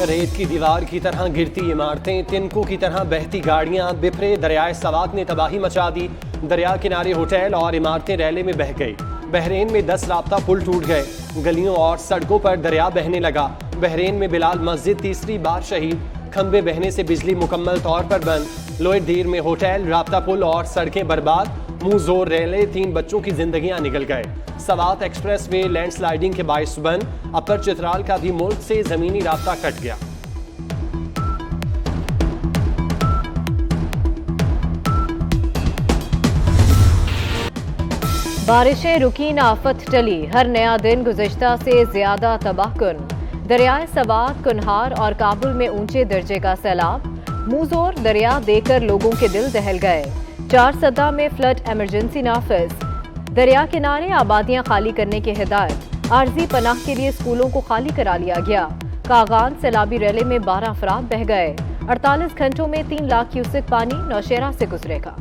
रेत की दीवार की तरह गिरती इमारतें, तिनकों की तरह बहती गाड़ियां, बिफरे दरियाए सवात ने तबाही मचा दी। दरिया किनारे होटल और इमारतें रैले में बह गई। बहरीन में 10 राब्ता पुल टूट गए। गलियों और सड़कों पर दरिया बहने लगा। बहरीन में बिलाल मस्जिद तीसरी बार शहीद। खंबे बहने से बिजली मुकम्मल तौर पर बंद। लोए दीर में होटल, राब्ता पुल और सड़कें बर्बाद। मुंह जोर रेले, 3 बच्चों की जिंदगियां निकल गए। सवात एक्सप्रेस वे लैंडस्लाइडिंग के बाइस बंद। अपर चित्राल का भी मुल्क से जमीनी राब्ता कट गया। बारिशें रुकी न आफत टली, हर नया दिन गुज़िश्ता से ज्यादा तबाहकुन। दरियाए सवात, कुन्हार और काबुल में ऊंचे दर्जे का सैलाब। मुंहजोर दरिया देखकर लोगों के दिल दहल गए। 4 सदा में फ्लड एमरजेंसी नाफिज। दरिया किनारे आबादियां खाली करने की हिदायत। आर्जी पनाह के लिए स्कूलों को खाली करा लिया गया। कागान सैलाबी रैले में 12 अफराद बह गए। 48 घंटों में 3 लाख क्यूसेक पानी नौशेरा से गुजरेगा।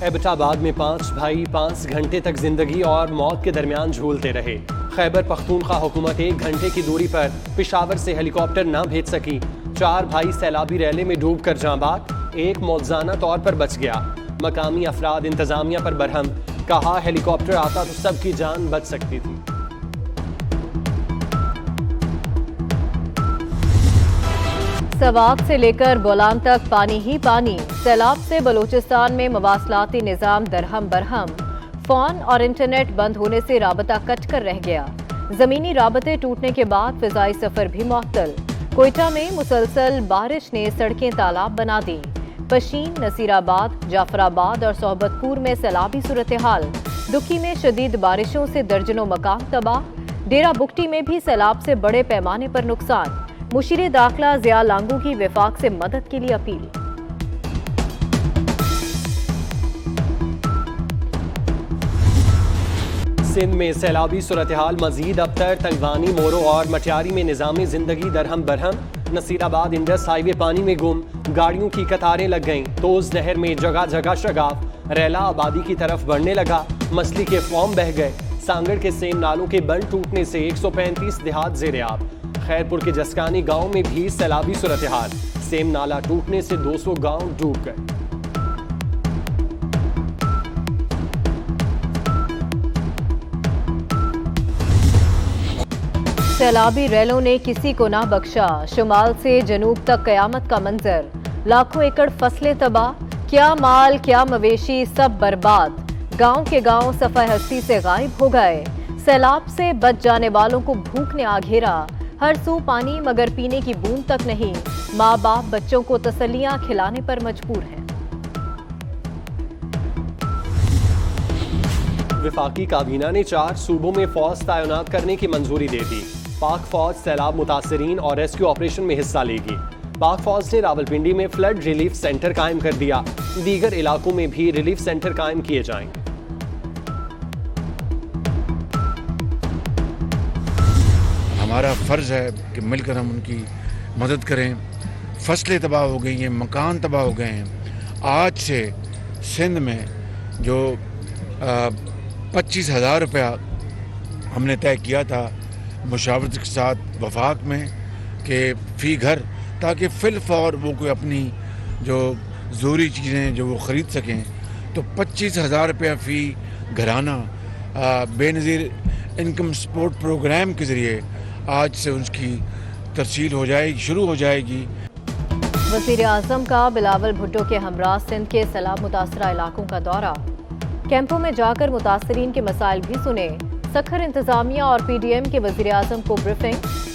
एबटाबाद में 5 भाई 5 घंटे तक जिंदगी और मौत के दरमियान झूलते रहे। खैबर पख्तूनख्वा हुकूमत 1 घंटे की दूरी पर पेशावर से हेलीकॉप्टर न भेज सकी। 4 भाई सैलाबी रैले में डूब कर जाँ बाग, 1 मौजूदा तौर पर बच गया। मकामी अफराद इंतजामिया पर बरहम, कहा हेलीकॉप्टर आता तो सबकी जान बच सकती थी। सवात से लेकर बोलान तक पानी ही पानी। सैलाब से बलूचिस्तान में मवासलाती निज़ाम दरहम बरहम। फोन और इंटरनेट बंद होने से राबता कट कर रह गया। जमीनी राबते टूटने के बाद फिजाई सफर भी मुअत्तल। कोयटा में मुसलसल बारिश ने सड़कें तालाब बना दी। पशीन, नसीराबाद, जाफराबाद और सोहबतपुर में सैलाबी सूरत हाल। दुखी में शदीद बारिशों से दर्जनों मकान तबाह। डेरा बुगटी में भी सैलाब से बड़े पैमाने पर नुकसान। मुशीर दाखिला जिया लांगू की विफाक से मदद के लिए अपील। सिंध में सैलाबी सूरत हाल मजीद अबतर। तंगवानी, मोरो और मटियारी में निज़ामी जिंदगी दरहम बरहम। नसीराबाद इंडस हाईवे पानी में गुम, गाड़ियों की कतारें लग गईं। तोज नहर में जगह जगह शगाफ। रैला आबादी की तरफ बढ़ने लगा। मछली के फॉर्म बह गए। सांगड़ के सेम नालों के बंद टूटने से 135 देहात जेर आब। खैरपुर के जसकानी गांव में भी सैलाबी सूरत हाल। सेम नाला टूटने से 200 गांव डूब गए। सैलाबी रैलों ने किसी को ना बख्शा। शुमाल से जनूब तक कयामत का मंजर। लाखों एकड़ फसलें तबाह। क्या माल क्या मवेशी सब बर्बाद। गांव के गांव सफाई हस्ती से गायब हो गए। सैलाब से बच जाने वालों को भूख ने आ घेरा। हर सू पानी मगर पीने की बूंद तक नहीं। माँ बाप बच्चों को तसल्लियां खिलाने पर मजबूर हैं। विफाकी काबीना ने 4 सूबों में फौज तैनात करने की मंजूरी दे दी। पाक फौज सैलाब मुतासरीन और रेस्क्यू ऑपरेशन में हिस्सा लेगी। पाक फौज ने रावलपिंडी में फ्लड रिलीफ सेंटर कायम कर दिया। दीगर इलाकों में भी रिलीफ सेंटर कायम किए जाएंगे। हमारा फ़र्ज़ है कि मिलकर हम उनकी मदद करें। फसलें तबाह हो गई हैं, मकान तबाह हो गए हैं। आज से सिंध में जो 25,000 रुपया हमने तय किया था मुशावरत के साथ वफाक में कि फ़ी घर, ताकि फ़िलफ़ौर वो कोई अपनी जो ज़रूरी चीज़ें जो वो ख़रीद सकें, तो 25,000 रुपया फ़ी घराना बेनज़ीर इनकम सपोर्ट प्रोग्राम के ज़रिए आज से उसकी तरसील हो जाएगी, शुरू हो जाएगी। वज़ीर आज़म का बिलावल भुट्टो के हमरा सिंध के सैलाब मुतासरा इलाकों का दौरा। कैंपों में जाकर मुतासरीन के मसाइल भी सुने। सखर इंतजामिया और PDM के वज़ीर आज़म को ब्रीफिंग।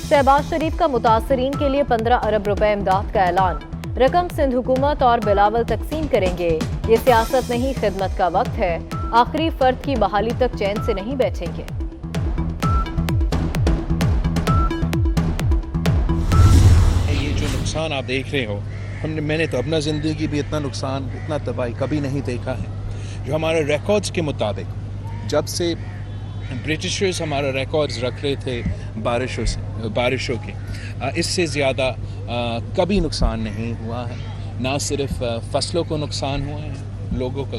शहबाज शरीफ का मुतासरीन के लिए 15 अरब रुपए इमदाद का ऐलान। रकम सिंध हुकूमत और बिलावल तकसीम करेंगे। ये सियासत नहीं, खिदमत का वक्त है। आखिरी फर्द की बहाली तक चैन से नहीं बैठेंगे। ये जो नुकसान आप देख रहे हो, मैंने तो अपना ज़िंदगी भी इतना नुकसान, इतना तबाही कभी नहीं देखा है। जो हमारे रिकॉर्ड्स के मुताबिक, जब से ब्रिटिशर्स हमारा रिकॉर्ड्स रख रहे थे बारिशों के, इससे ज़्यादा कभी नुकसान नहीं हुआ है। ना सिर्फ फसलों को नुकसान हुआ है, लोगों का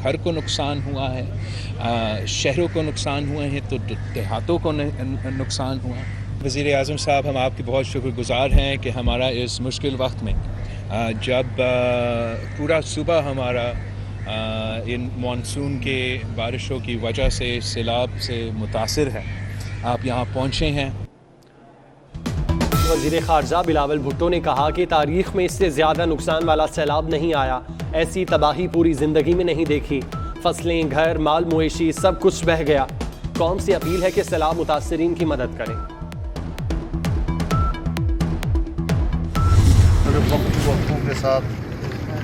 घर को नुकसान हुआ है, शहरों को नुकसान हुए हैं, तो देहातों को नुकसान हुआ है। वज़ीर आज़म साहब, हम आपके बहुत शुक्रगुज़ार हैं कि हमारा इस मुश्किल वक्त में जब पूरा सूबा हमारा इन मानसून के बारिशों की वजह से सैलाब से मुतासिर है, आप यहाँ पहुँचे हैं। वज़ीर ख़ारजा बिलावल भुट्टो ने कहा कि तारीख़ में इससे ज़्यादा नुकसान वाला सैलाब नहीं आया, ऐसी तबाही पूरी ज़िंदगी में नहीं देखी। फसलें, घर, माल मवेशी सब कुछ बह गया। कौम से अपील है कि सैलाब मुतासरीन की मदद करें। वक्फों के साथ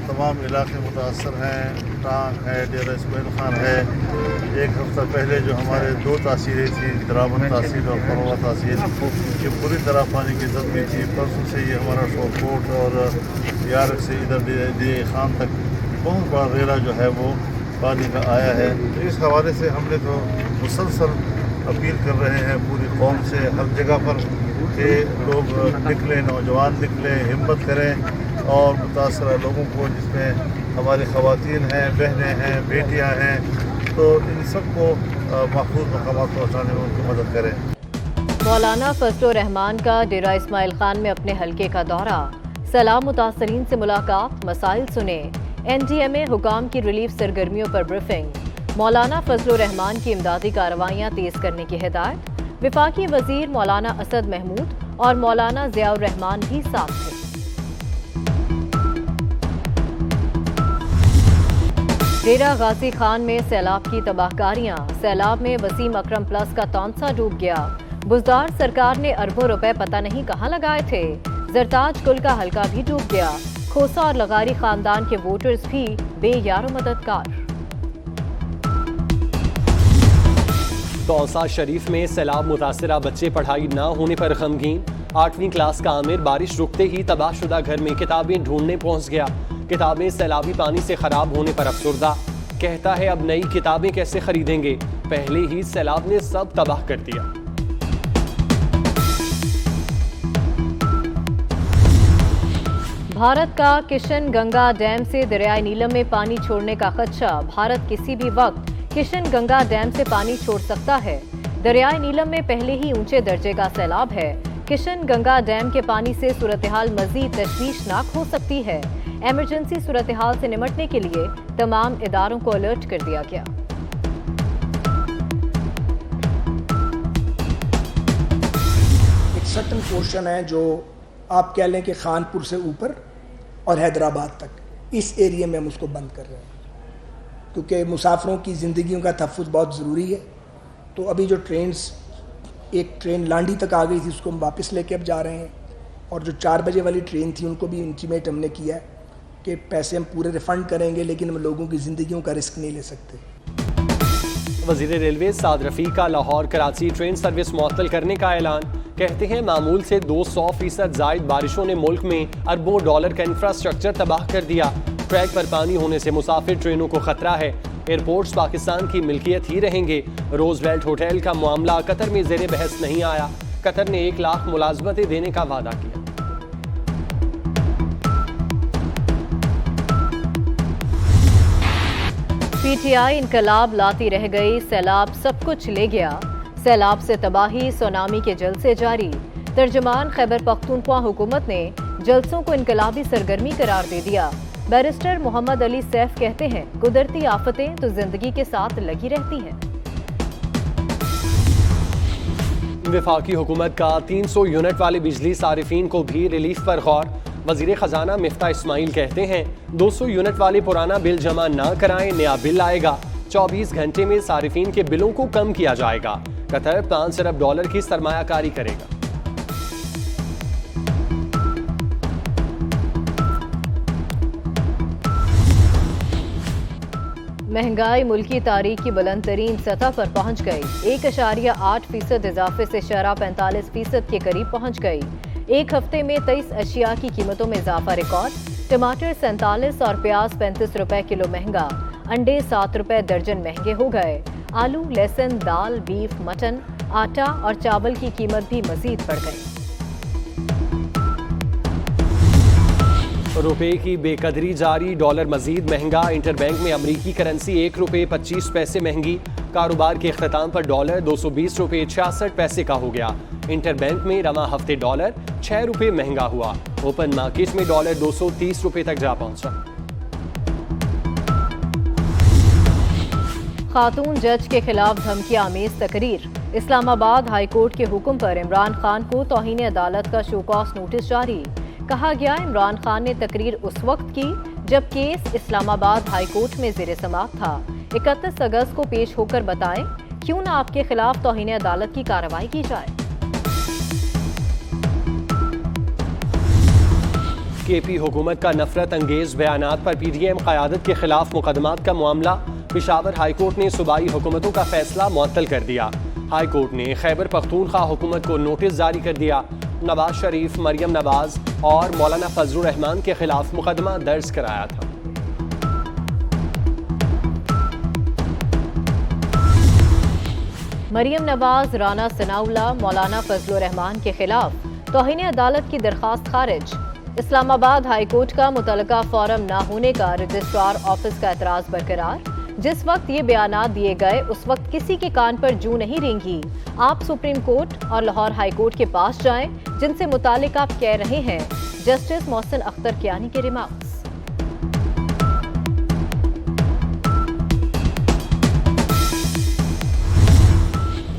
तमाम इलाके मुतासर हैं। टांग है, डेरा इस्माइल खान है। एक हफ्ता पहले जो हमारे 2 तहसीलें थी, द्रावन तहसील और फरोवा तहसील, ये पूरी तरह पानी की जद में थी। परसों से ये हमारा शोरकोट और यारक से इधर दिए खान तक बहुत बड़ा रेला जो है वो पानी का आया है। तो इस हवाले से हमने तो मुसलसल अपील कर रहे हैं पूरी कौम से, हर जगह पर कि लोग निकलें, नौजवान निकलें, हिम्मत करें और मुतासरा लोगों को, जिसमें हमारी ख़वातीन हैं, बहनें हैं, बेटियां हैं, तो इन सबको महफूज मकामात पहुँचाने में उनकी मदद करें। मौलाना फजलुर रहमान का डेरा इस्माइल खान में अपने हलके का दौरा, सैलाब मुतासरीन से मुलाकात, मसाइल सुने। NDMA हुकाम की रिलीफ सरगर्मियों पर ब्रीफिंग। मौलाना फजलुर रहमान की इमदादी कार्रवाइयाँ तेज करने की हिदायत। विफाकी वजीर मौलाना असद महमूद और मौलाना ज़ियाउर रहमान भी साथ थे। डेरा गाजी खान में सैलाब की तबाहकारियां। सैलाब में वसीम अकरम प्लस का तौंसा डूब गया। बुजदार सरकार ने अरबों रुपए पता नहीं कहां लगाए थे। जरताज कुल का हल्का भी डूब गया। खोसा और लगारी खानदान के वोटर्स भी बेयारो मददगार। तौसा शरीफ में सैलाब मुतासरा बच्चे पढ़ाई न होने पर गमगीन। 8वीं क्लास का आमिर बारिश रुकते ही तबाहशुदा घर में किताबें ढूंढने पहुंच गया। किताबें सैलाबी पानी से खराब होने पर अफसुर्दा, कहता है अब नई किताबें कैसे खरीदेंगे, पहले ही सैलाब ने सब तबाह कर दिया। भारत का किशन गंगा डैम से दरियाए नीलम में पानी छोड़ने का खदशा। भारत किसी भी वक्त किशन गंगा डैम से पानी छोड़ सकता है। दरियाए नीलम में पहले ही ऊंचे दर्जे का सैलाब है। किशन गंगा डैम के पानी से सूरत-ए-हाल मजीद तशवीशनाक हो सकती है। इमरजेंसी सूरत-ए-हाल से निपटने के लिए तमाम इदारों को अलर्ट कर दिया गया। एक सर्टन पोर्शन है जो आप कह लें कि खानपुर से ऊपर और हैदराबाद तक, इस एरिया में हम उसको बंद कर रहे हैं क्योंकि मुसाफिरों की ज़िंदगियों का तहफ़्फ़ुज़ बहुत ज़रूरी है। तो अभी जो एक ट्रेन लांडी तक आ गई थी, उसको हम वापस लेके अब जा रहे हैं, और जो 4 बजे वाली ट्रेन थी उनको भी इंटीमेट हमने किया है कि पैसे हम पूरे रिफ़ंड करेंगे, लेकिन हम लोगों की ज़िंदगियों का रिस्क नहीं ले सकते। वज़ीर रेलवे साद रफ़ीक का लाहौर कराची ट्रेन सर्विस मुअत्तल करने का ऐलान। कहते हैं मामूल से 200% ज़ायद बारिशों ने मुल्क में अरबों डॉलर का इंफ्रास्ट्रक्चर तबाह कर दिया। ट्रैक पर पानी होने से मुसाफिर ट्रेनों को खतरा है। एयरपोर्ट्स पाकिस्तान की मिल्कियत ही रहेंगे। रोजवेल्ट होटल का मामला कतर में ज़ेरे बहस नहीं आया। कतर ने 1 लाख मुलाजमतें देने का वादा किया। PTI इनकलाब लाती रह गई, सैलाब सब कुछ ले गया। सैलाब से तबाही, सुनामी के जलसे जारी। तर्जमान खैबर पख्तूनख्वा हुकूमत ने जलसों को इनकलाबी सरगर्मी करार दे दिया। बैरिस्टर मोहम्मद अली सैफ कहते हैं कुदरती आफतें तो जिंदगी के साथ लगी रहती हैं। वफाकी हुकूमत का 300 यूनिट वाले बिजली सारिफीन को भी रिलीफ पर गौर। वजीर खजाना मिफ्ता इस्माइल कहते हैं 200 यूनिट वाले पुराना बिल जमा न कराएं, नया बिल आएगा। 24 घंटे में सारिफीन के बिलों को कम किया जाएगा। कतर 5 अरब डॉलर की सरमायाकारी करेगा। महंगाई मुल्की तारीख की बुलंद तरीन सतह पर पहुंच गई। 1.8% इजाफे से शरह 45% के करीब पहुंच गई। एक हफ्ते में 23 अशिया की कीमतों में इजाफा रिकॉर्ड। टमाटर 47 और प्याज 35 रुपए किलो महंगा। अंडे 7 रुपए दर्जन महंगे हो गए। आलू, लहसुन, दाल, बीफ, मटन, आटा और चावल की कीमत भी मजीद बढ़ गई। रुपए की बेकदरी जारी, डॉलर मजीद महंगा। इंटरबैंक में अमरीकी करेंसी 1 रुपए 25 पैसे महंगी। कारोबार के इख्तिताम पर डॉलर 220 रुपये 66 पैसे का हो गया। इंटरबैंक में रवा हफ्ते डॉलर 6 रुपये महंगा हुआ। ओपन मार्केट में डॉलर 230 रुपये तक जा पहुंचा। खातून जज के खिलाफ धमकी आमेज तकरीर। इस्लामाबाद हाई कोर्ट के हुक्म पर इमरान खान को तौहीन अदालत का शो कॉज नोटिस जारी। कहा गया इमरान खान ने तकरीर उस वक्त की जब केस इस्लामाबाद हाई कोर्ट में ज़ेर समाअत था। 31 अगस्त को पेश होकर बताएं क्यों न आपके खिलाफ तौहीन अदालत की कार्रवाई की जाए। केपी हुकूमत का नफरत अंगेज बयानात पर PDM क़यादत के खिलाफ मुकदमात का मामला। पेशावर हाई कोर्ट ने सूबाई हुकूमतों का फैसला मुअत्तल कर दिया। हाई कोर्ट ने खैबर पख्तूनख्वा हुकूमत को नोटिस जारी कर दिया। नवाज शरीफ, मरियम नवाज और मौलाना फजलुर रहमान के खिलाफ मुकदमा दर्ज कराया था। मरियम नवाज, राना सनाउल्लाह, मौलाना फजलुर रहमान के खिलाफ तौहीन अदालत की दरखास्त खारिज। इस्लामाबाद हाई कोर्ट का मुतलका फोरम न होने का रजिस्ट्रार ऑफिस का एतराज बरकरार। जिस वक्त ये बयानात दिए गए उस वक्त किसी के कान पर जूं नहीं रेंगी। आप सुप्रीम कोर्ट और लाहौर हाई कोर्ट के पास जाएं जिनसे मुतालिक आप कह रहे हैं। जस्टिस मोहसिन अख्तर कियानी के रिमार्क्स।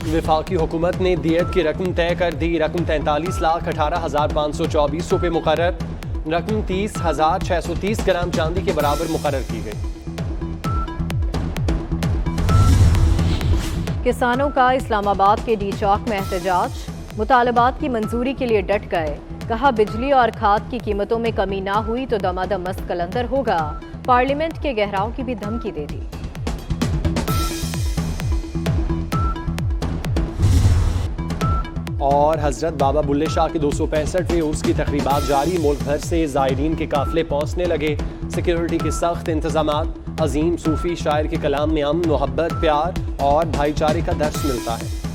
वफाकी हुकूमत ने दियत की रकम तय कर दी। रकम 43,18,524 रुपये मुकर्रर। रकम 30,630 ग्राम चांदी के बराबर मुकर्रर की गई। किसानों का इस्लामाबाद के डी चौक में एहतजाज। मुतालबात की मंजूरी के लिए डट गए। कहा बिजली और खाद की कीमतों में कमी ना हुई तो दमादम मस्त कलंदर होगा। पार्लियामेंट के गहराव की भी धमकी दे दी। और हजरत बाबा बुल्ले शाह के 265वें उर्स की तकरीबात जारी। मुल्क भर से ज़ायरीन के काफिले पहुंचने लगे। सिक्योरिटी के सख्त इंतजामात। अजीम सूफी शायर के कलाम में अमन, मोहब्बत, प्यार और भाईचारे का दर्स मिलता है।